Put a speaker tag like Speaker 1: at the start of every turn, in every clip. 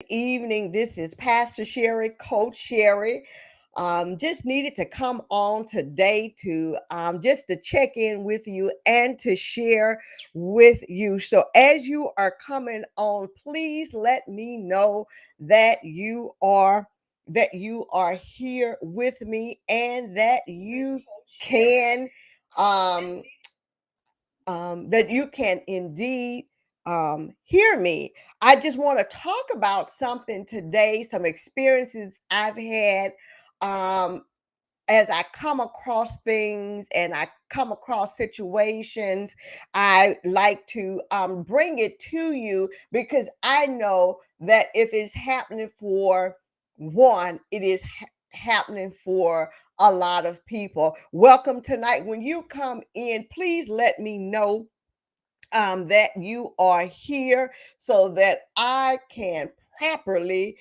Speaker 1: Evening. This is Pastor Sherry, Coach Sherry. Just needed to come on today to just to check in with you and to share with you. So as you are coming on, please let me know that you are here with me and that you can um that you can indeed hear me. I just want to talk about something today, some experiences I've had um, as I come across things and I come across situations. I like to bring it to you because I know that if it's happening for one, it is happening for a lot of people. Welcome tonight. When you come in, please let me know that you are here so that I can properly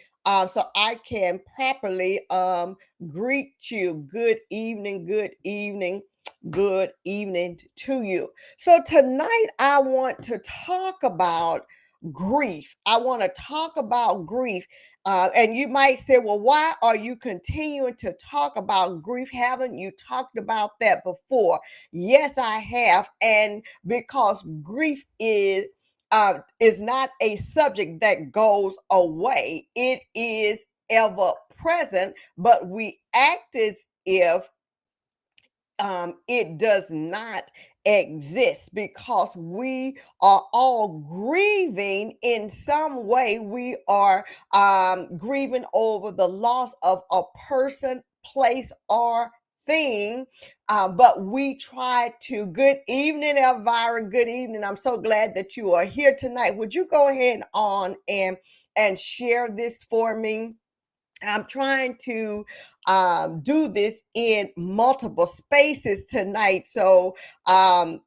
Speaker 1: greet you. Good evening to you. So tonight I want to talk about grief. I want to talk about grief. And you might say, well, why are you continuing to talk about grief? Haven't you talked about that before? Yes, I have. And because grief is not a subject that goes away. It is ever present, but we act as if it does not exist because we are all grieving in some way. We are grieving over the loss of a person, place, or thing. But we try to. Good evening, Elvira. Good evening. I'm so glad that you are here tonight. Would you go ahead on and share this for me? I'm trying to do this in multiple spaces tonight. So, and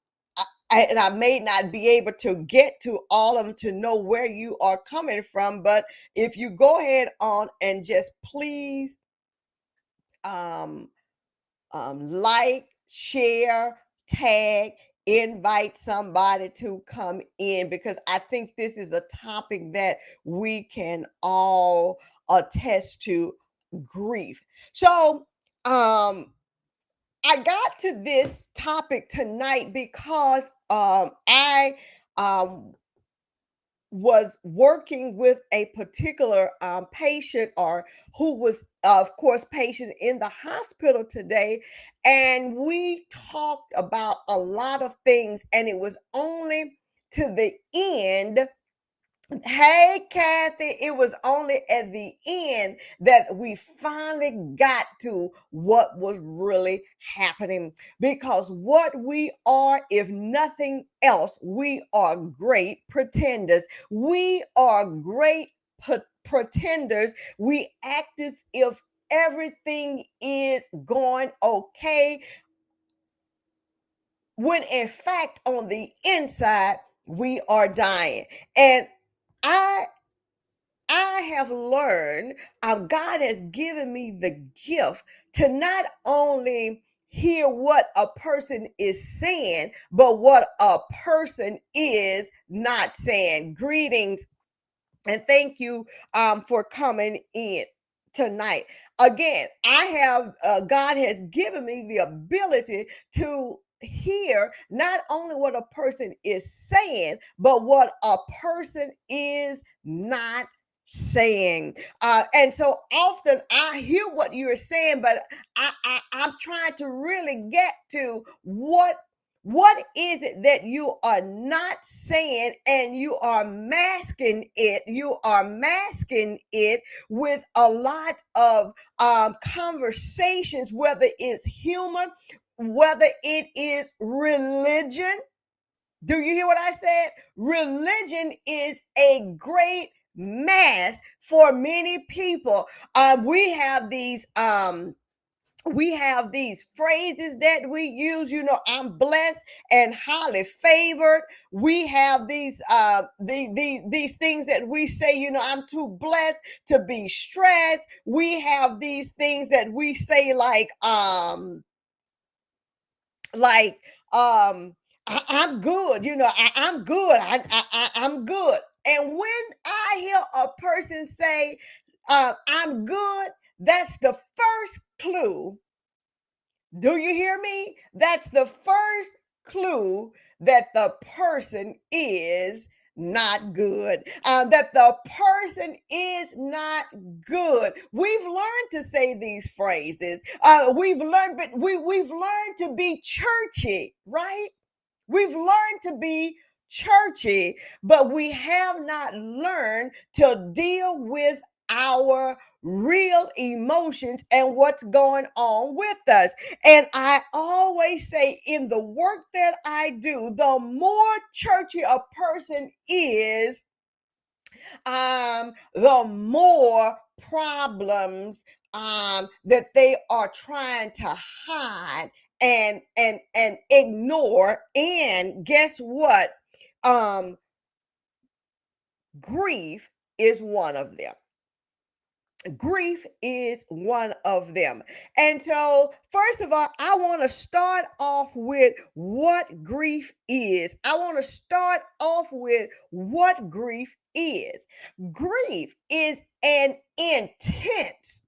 Speaker 1: I may not be able to get to all of them to know where you are coming from. But if you go ahead on and just please um, like, share, tag, invite somebody to come in because I think this is a topic that we can all attest to grief. So, I got to this topic tonight because I um, was working with a particular patient or who was of course patient in the hospital today, and we talked about a lot of things, and it was only to the end. Hey, Kathy, it was only at the end that we finally got to what was really happening. Because what we are, if nothing else, we are great pretenders. We are great pretenders. We act as if everything is going okay, when in fact, on the inside, we are dying. And I I have learned, God has given me the gift to not only hear what a person is saying, but what a person is not saying. Greetings and thank you for coming in tonight. Again, I have, God has given me the ability to hear not only what a person is saying, but what a person is not saying. And so often I hear what you're saying, but I'm trying to really get to what is it that you are not saying, and you are masking it? You are masking it with a lot of conversations, whether it's human, whether it is religion. Do you hear what I said? Religion is a great mask for many people. We have these phrases that we use. I'm blessed and highly favored. We have these things that we say. I'm too blessed to be stressed. We have these things that we say like I'm good. I'm good. I'm good. And when I hear a person say, I'm good, that's the first clue. Do you hear me? That's the first clue that the person is not good. That the person is not good. We've learned to say these phrases. We've learned to be churchy, right? We've learned to be churchy, but we have not learned to deal with our real emotions and what's going on with us. And I always say, in the work that I do, the more churchy a person is, the more problems that they are trying to hide and ignore. And guess what? Um, Grief is one of them. Grief is one of them. And so, first of all, I want to start off with what grief is. I want to start off with what grief is. Grief is an intense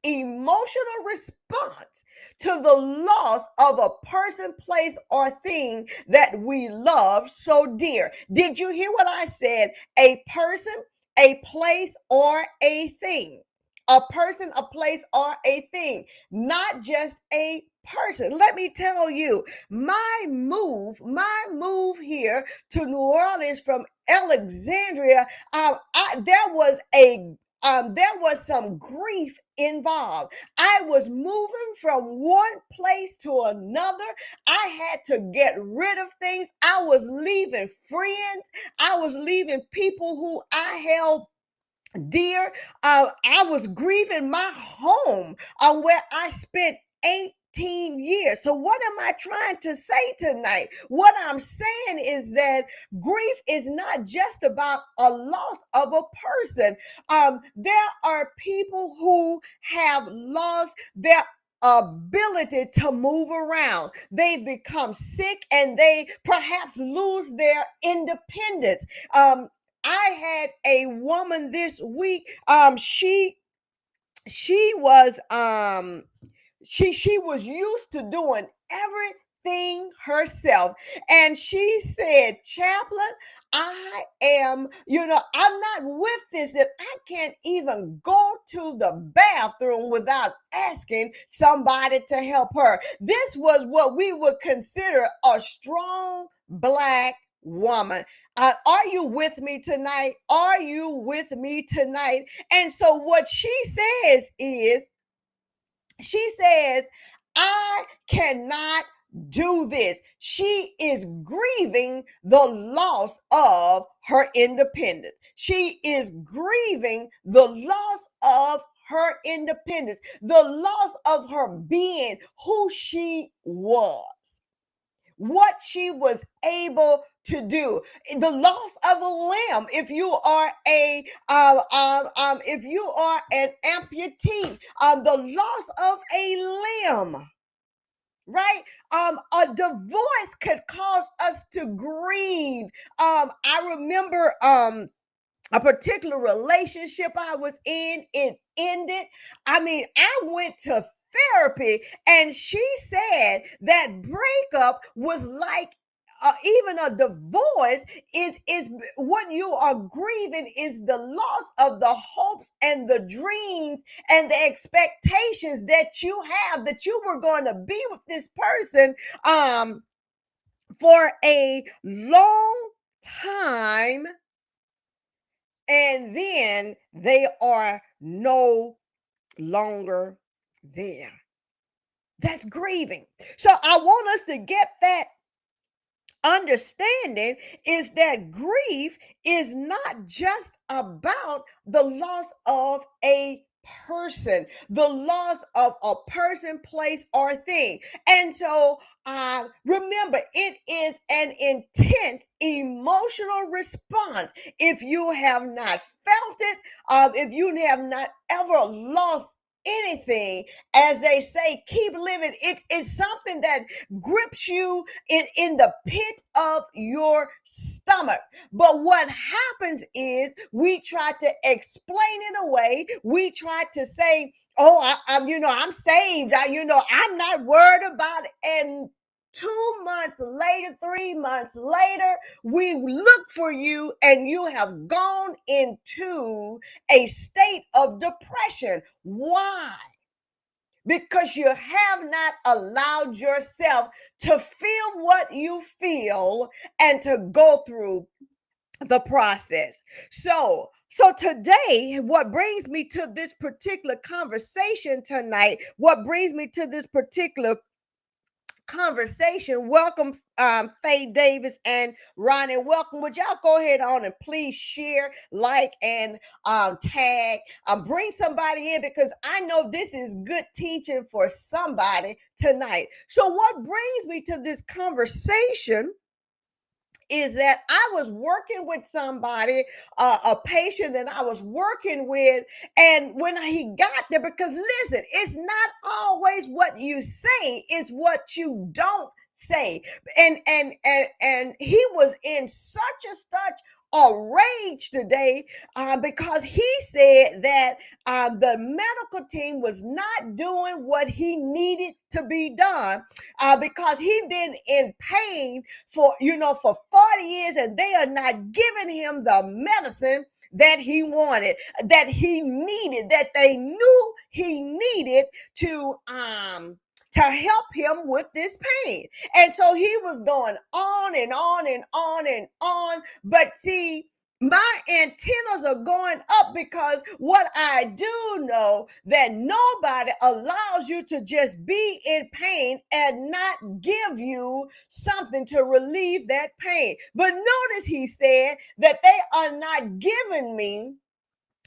Speaker 1: emotional response to the loss of a person, place, or thing that we love so dear. Did you hear what I said? A person, a place, or a thing. A person, a place, or a thing, not just a person. Let me tell you, my move here to New Orleans from Alexandria, there was some grief involved. I was moving from one place to another. I had to get rid of things. I was leaving friends. I was leaving people who I held dear. I was grieving my home where I spent 18 years. So, what am I trying to say tonight? What I'm saying is that grief is not just about a loss of a person. There are people who have lost their ability to move around. They've become sick and they perhaps lose their independence. I had a woman this week. She was she was used to doing everything herself, and she said, Chaplain, I am, I'm not with this, that I can't even go to the bathroom without asking somebody to help her. This was what we would consider a strong Black woman. Are you with me tonight? Are you with me tonight? And so what she says is, she says, I cannot do this. She is grieving the loss of her independence. She is grieving the loss of her independence, the loss of her being who she was, what she was able to do, the loss of a limb. If you are if you are an amputee, the loss of a limb, right? A divorce could cause us to grieve. I remember a particular relationship I was in, it ended. I mean, I went to therapy, and she said that breakup was like, even a divorce is what you are grieving is the loss of the hopes and the dreams and the expectations that you have, that you were going to be with this person for a long time, and then they are no longer there. That's grieving. So I want us to get that understanding, is that grief is not just about the loss of a person, the loss of a person, place, or thing. And so remember, it is an intense emotional response. If you have not felt it, if you have not ever lost anything, as they say, keep living. It's something that grips you in the pit of your stomach. But what happens is we try to explain it away. We try to say, oh, I'm saved. I'm not worried about it. And 2 months later, 3 months later, we look for you and you have gone into a state of depression. Why? Because you have not allowed yourself to feel what you feel and to go through the process. So today, what brings me to this particular conversation tonight, what brings me to this particular conversation. Welcome, Faye Davis and Ronnie. Welcome. Would y'all go ahead on and please share, like, and tag? Bring somebody in because I know this is good teaching for somebody tonight. So, what brings me to this conversation is that I was working with somebody, a patient that I was working with, and when he got there, because listen, it's not always what you say, it's what you don't say. And he was in such a rage today because he said that the medical team was not doing what he needed to be done because he'd been in pain for 40 years and they are not giving him the medicine that he wanted, that he needed, that they knew he needed to help him with this pain. And so he was going on and on and on and on. But see, my antennas are going up because what I do know that nobody allows you to just be in pain and not give you something to relieve that pain. But notice he said that they are not giving me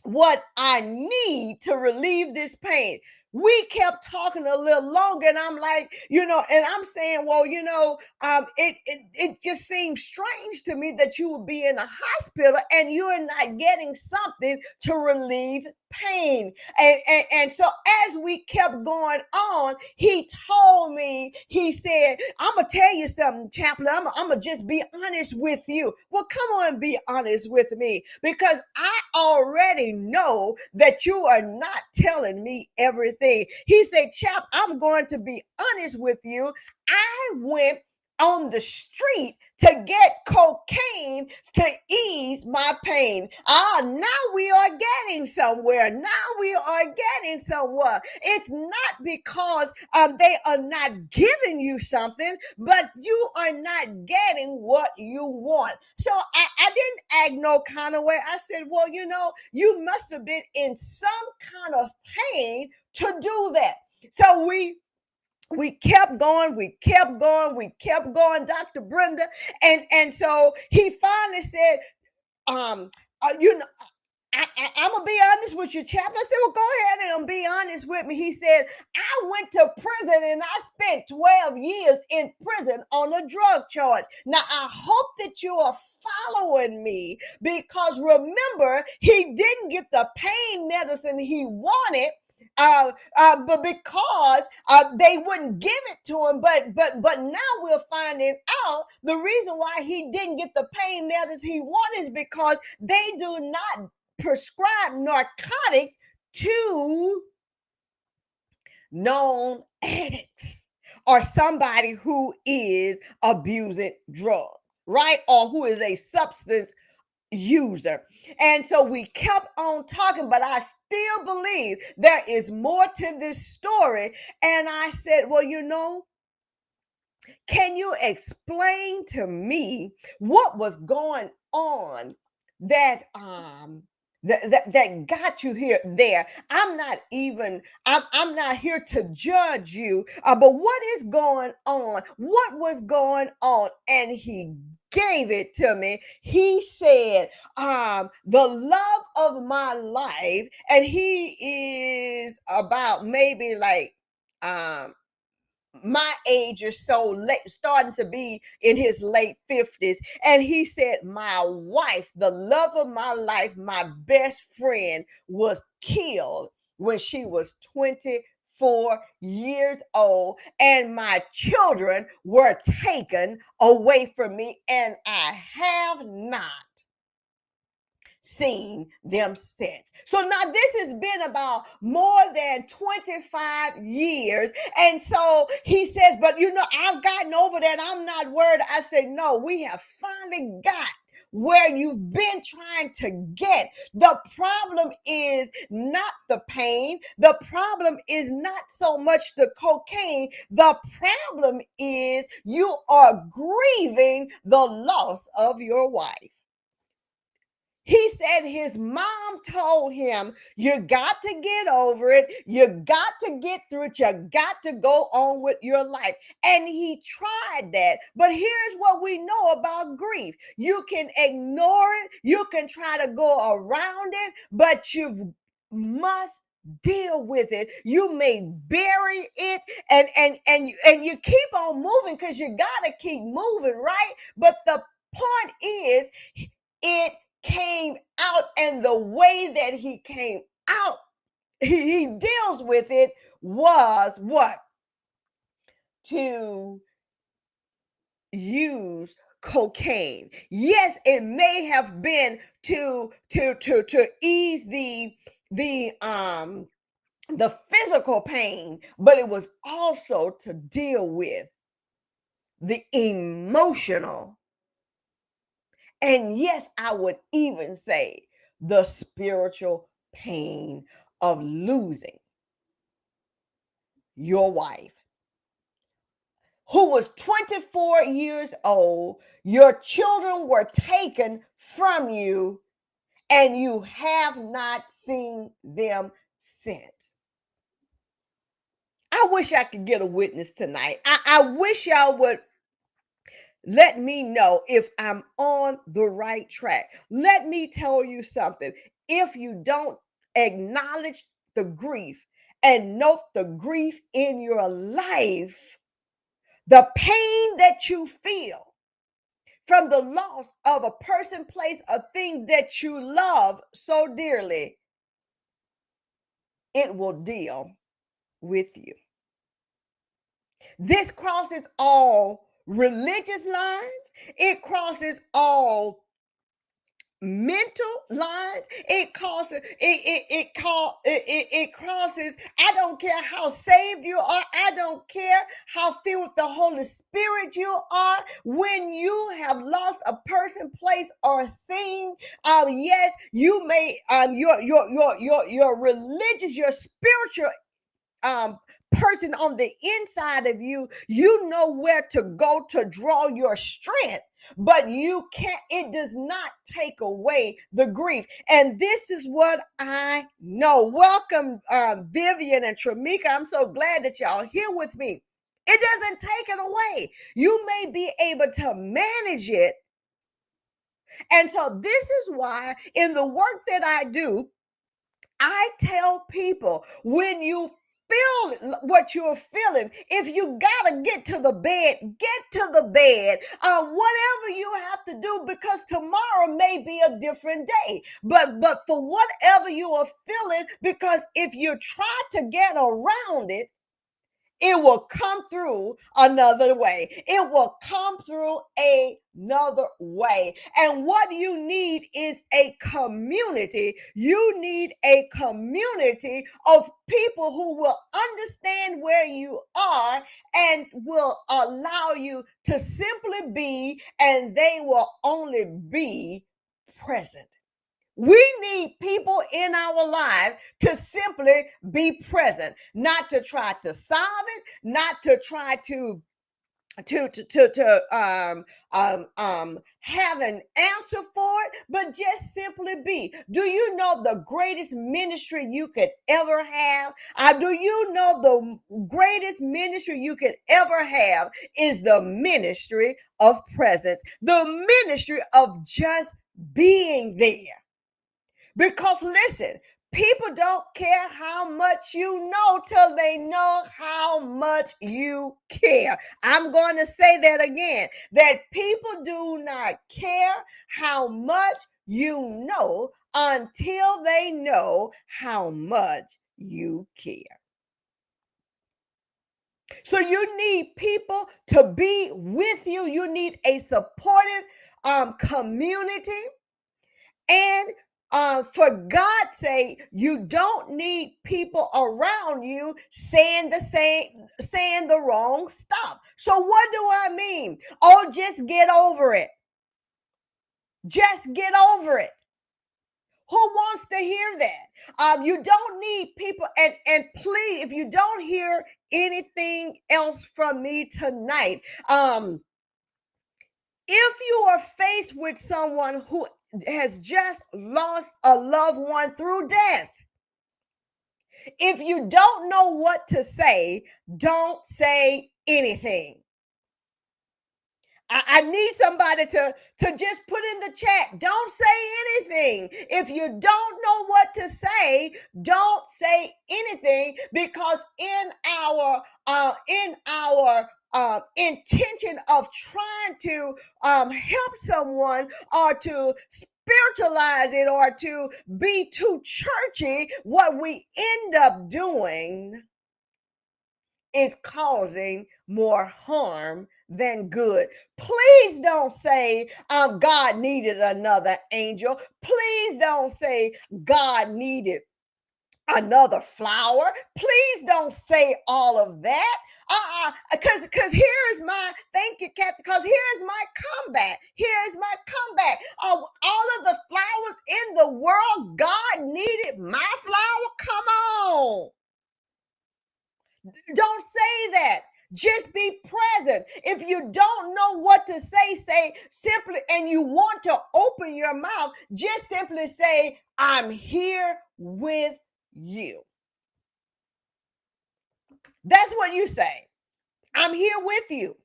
Speaker 1: what I need to relieve this pain. We kept talking a little longer, and I'm like, and I'm saying, well, it just seems strange to me that you would be in a hospital and you are not getting something to relieve pain. And so as we kept going on, he told me, he said, I'm gonna tell you something, chaplain. I'm gonna just be honest with you. Well, come on, be honest with me, because I already know that you are not telling me everything. He said, Chap, I'm going to be honest with you. I went on the street to get cocaine to ease my pain. Now we are getting somewhere. Now we are getting somewhere. It's not because they are not giving you something, but you are not getting what you want. So I didn't act no kind of way. I said, well, you must have been in some kind of pain to do that. So we kept going, Dr. Brenda. And so he finally said, you know, I'm gonna be honest with you, Chaplain. I said, well, go ahead and be honest with me. He said, I went to prison and I spent 12 years in prison on a drug charge. Now, I hope that you are following me, because remember, he didn't get the pain medicine he wanted. But because they wouldn't give it to him, but now we're finding out the reason why he didn't get the pain medicine he wanted is because they do not prescribe narcotic to known addicts or somebody who is abusing drugs, right? Or who is a substance user. And so we kept on talking, but I still believe there is more to this story. And I said, well, can you explain to me what was going on that that got you there? I'm not here to judge you, but what is going on? What was going on? And he gave it to me. He said, the love of my life, and he is about maybe like my age or so, late, starting to be in his late 50s. And he said, my wife, the love of my life, my best friend, was killed when she was 24 years old, and my children were taken away from me, and I have not seen them since. So now this has been about more than 25 years. And so he says, but I've gotten over that. I'm not worried. I said, no, we have finally got where you've been trying to get. The problem is not the pain. The problem is not so much the cocaine. The problem is you are grieving the loss of your wife. He said his mom told him, you got to get over it. You got to get through it. You got to go on with your life. And he tried that. But here's what we know about grief. You can ignore it. You can try to go around it, but you must deal with it. You may bury it and you keep on moving because you got to keep moving, right? But the point is, it came out, and the way that he came out, he deals with it was what? To use cocaine. Yes, it may have been to ease the physical pain, but it was also to deal with the emotional. And yes, I would even say the spiritual pain of losing your wife, who was 24 years old. Your children were taken from you, and you have not seen them since. I wish I could get a witness tonight. I wish y'all would let me know if I'm on the right track. Let me tell you something. If you don't acknowledge the grief and note the grief in your life, the pain that you feel from the loss of a person, place, a thing that you love so dearly, it will deal with you. This crosses all religious lines. It crosses all mental lines. It crosses it crosses. I don't care how saved you are. I don't care how filled with the Holy Spirit you are. When you have lost a person, place, or thing, yes, you may your religious, your spiritual person on the inside of you, you know where to go to draw your strength, but you can't, it does not take away the grief. And this is what I know. Welcome, Vivian and Tramika. I'm so glad that y'all here with me. It doesn't take it away. You may be able to manage it. And so this is why in the work that I do, I tell people, when you feel what you're feeling, if you gotta get to the bed, get to the bed. Whatever you have to do, because tomorrow may be a different day. But for whatever you are feeling, because if you try to get around it, it will come through another way. It will come through another way. And what you need is a community. You need a community of people who will understand where you are and will allow you to simply be, and they will only be present. We need people in our lives to simply be present, not to try to solve it, not to try to have an answer for it, but just simply be. Do you know the greatest ministry you could ever have? Do you know the greatest ministry you could ever have is the ministry of presence, the ministry of just being there? Because listen, people don't care how much you know till they know how much you care. I'm going to say that again, that people do not care how much you know until they know how much you care. So you need people to be with you. You need a supportive community. And for God's sake, you don't need people around you saying the wrong stuff. So what do I mean? Oh, just get over it. Just get over it. Who wants to hear that? You don't need people, and please, if you don't hear anything else from me tonight, if you are faced with someone who has just lost a loved one through death, if you don't know what to say, don't say anything. I need somebody to just put in the chat. Don't say anything. If you don't know what to say, don't say anything, because in our intention of trying to help someone, or to spiritualize it, or to be too churchy, what we end up doing is causing more harm than good. Please don't say God needed another angel. Please don't say God needed another flower. Please don't say all of that. Because here's my, thank you, Kathy, because here's my comeback. Here's my comeback. All of the flowers in the world, God needed my flower. Come on. Don't say that. Just be present. If you don't know what to say simply, and you want to open your mouth, just simply say, I'm here with you. That's what you say. I'm here with you.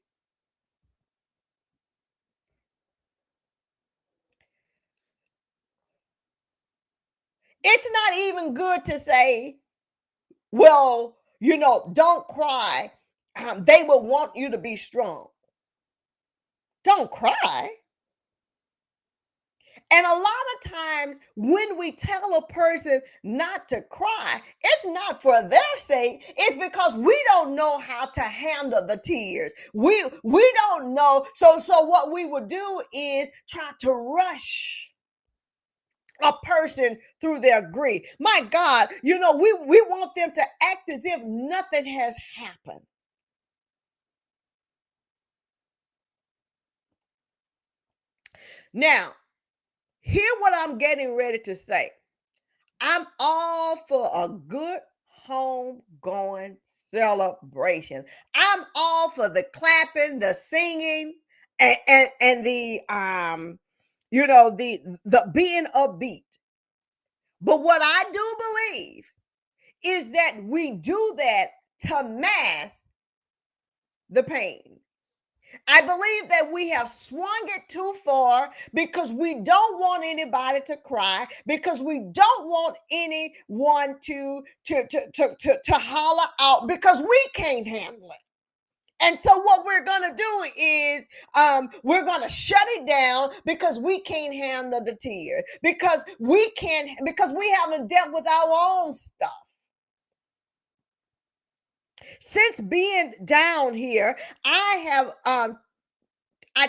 Speaker 1: It's not even good to say, well, don't cry. They will want you to be strong. Don't cry. And a lot of times when we tell a person not to cry, it's not for their sake. It's because we don't know how to handle the tears. We don't know. So what we would do is try to rush a person through their grief. My God, we want them to act as if nothing has happened. Now, hear what I'm getting ready to say. I'm all for a good homegoing celebration. I'm all for the clapping, the singing, and the the being upbeat. But what I do believe is that we do that to mask the pain. I believe that we have swung it too far, because we don't want anybody to cry, because we don't want anyone to holler out, because we can't handle it. And so what we're going to do is we're going to shut it down, because we can't handle the tears, because we haven't dealt with our own stuff. Since being down here, I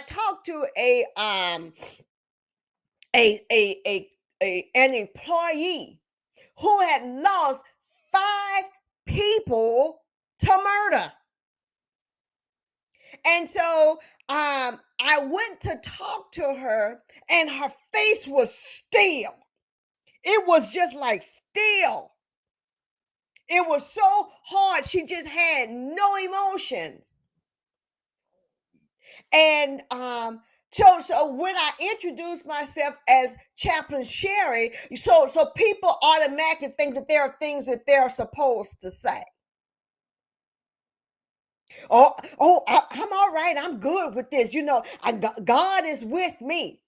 Speaker 1: talked to an employee who had lost 5 people to murder. And so I went to talk to her, and her face was still. It was just like still. It was so hard. She just had no emotions. And so when I introduced myself as Chaplain Sherry, so people automatically think that there are things that they're supposed to say. I'm all right. I'm good with this. God is with me.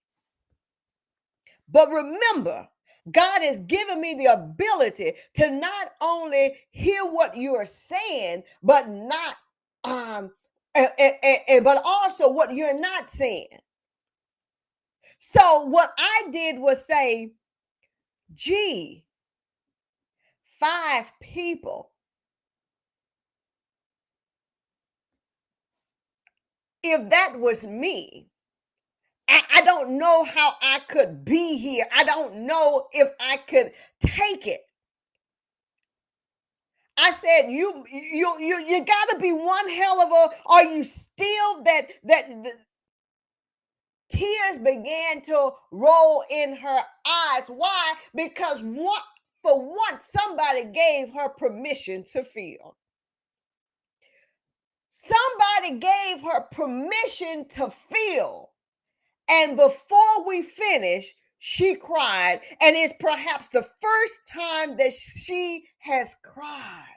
Speaker 1: But remember, God has given me the ability to not only hear what you are saying, but not but also what you're not saying. So what I did was say, gee, 5 people. If that was me, I don't know how I could be here. I don't know if I could take it. I said, you got to be one hell of a. Are you still that the tears began to roll in her eyes? Why? Because for once somebody gave her permission to feel. Somebody gave her permission to feel. And before we finish, she cried. And it's perhaps the first time that she has cried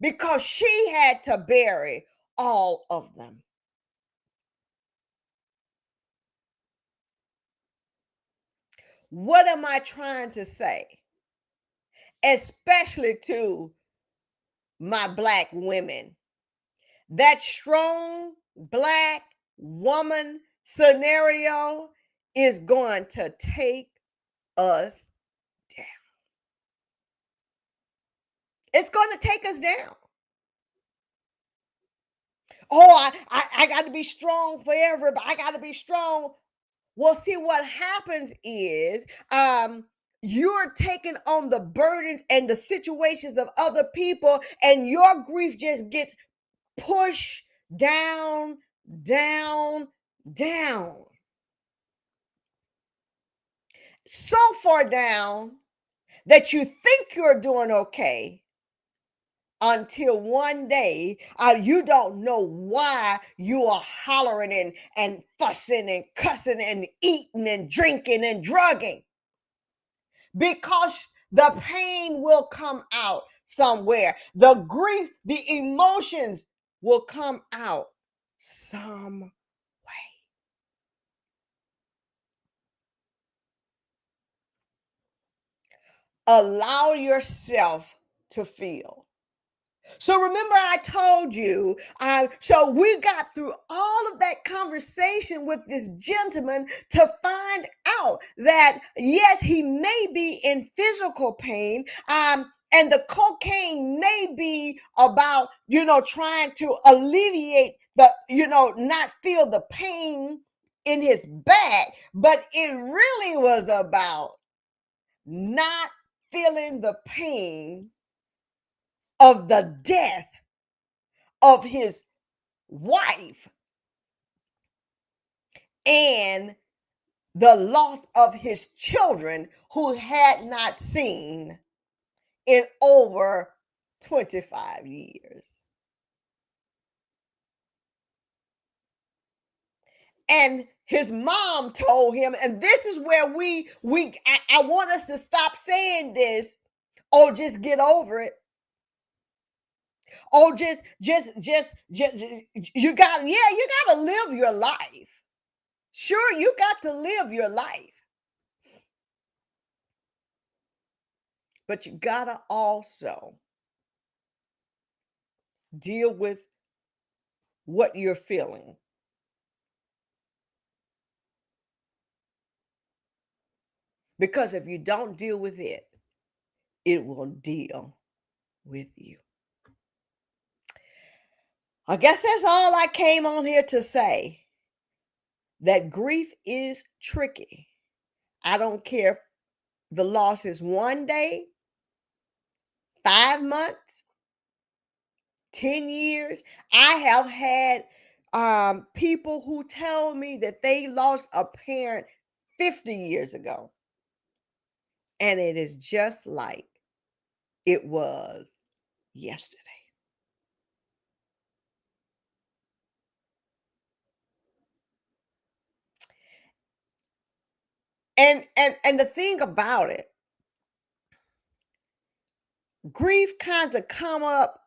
Speaker 1: because she had to bury all of them. What am I trying to say? Especially to my Black women. That strong Black woman scenario is going to take us down. It's going to take us down. Oh, I got to be strong forever, but I got to be strong. Well, see, what happens is you're taking on the burdens and the situations of other people, and your grief just gets pushed down, down, down. So far down that you think you're doing okay until one day you don't know why you are hollering and fussing and cussing and eating and drinking and drugging, because the pain will come out somewhere. The grief, the emotions will come out some way. Allow yourself to feel. So remember, I told you, so we got through all of that conversation with this gentleman to find out that, yes, he may be in physical pain, and the cocaine may be about, trying to alleviate not feel the pain in his back, but it really was about not feeling the pain of the death of his wife and the loss of his children, who had not seen in over 25 years. And his mom told him, and this is where I want us to stop saying this, oh, just get over it. Oh, just you got to live your life. Sure, you got to live your life. But you got to also deal with what you're feeling. Because if you don't deal with it, it will deal with you. I guess that's all I came on here to say. That grief is tricky. I don't care if the loss is 1 day, 5 months, 10 years. I have had people who tell me that they lost a parent 50 years ago. And it is just like it was yesterday. And the thing about it, grief kind of come up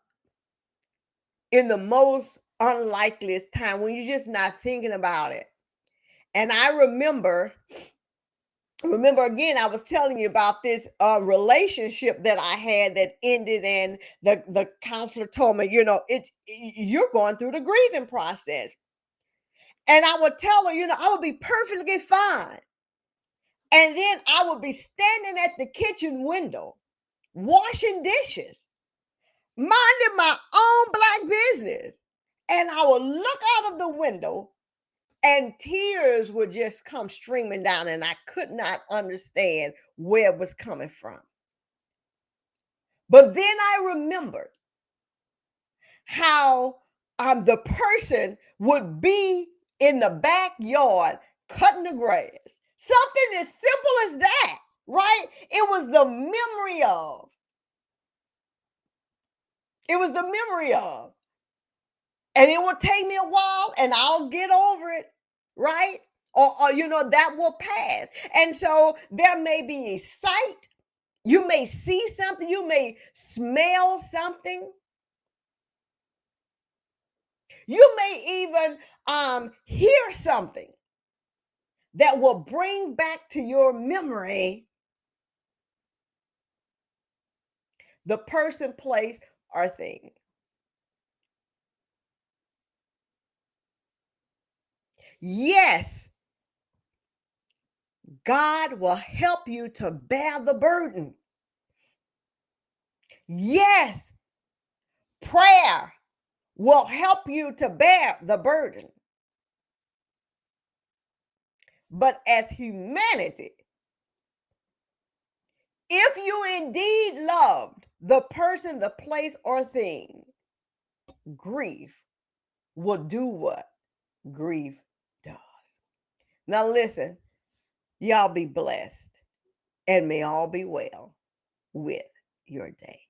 Speaker 1: in the most unlikeliest time when you're just not thinking about it. And I remember again, I was telling you about this relationship that I had that ended, and the counselor told me, you're going through the grieving process. And I would tell her, I would be perfectly fine. And then I would be standing at the kitchen window washing dishes, minding my own black business. And I would look out of the window and tears would just come streaming down, and I could not understand where it was coming from. But then I remembered how the person would be in the backyard cutting the grass. Something as simple as that, right? It was the memory of. It was the memory of. And it will take me a while and I'll get over it, right? Or that will pass. And so there may be a sight. You may see something. You may smell something. You may even hear something that will bring back to your memory the person, place, or thing. Yes, God will help you to bear the burden. Yes, prayer will help you to bear the burden. But as humanity, if you indeed loved the person, the place, or thing, grief will do what grief does. Now, listen, y'all be blessed and may all be well with your day.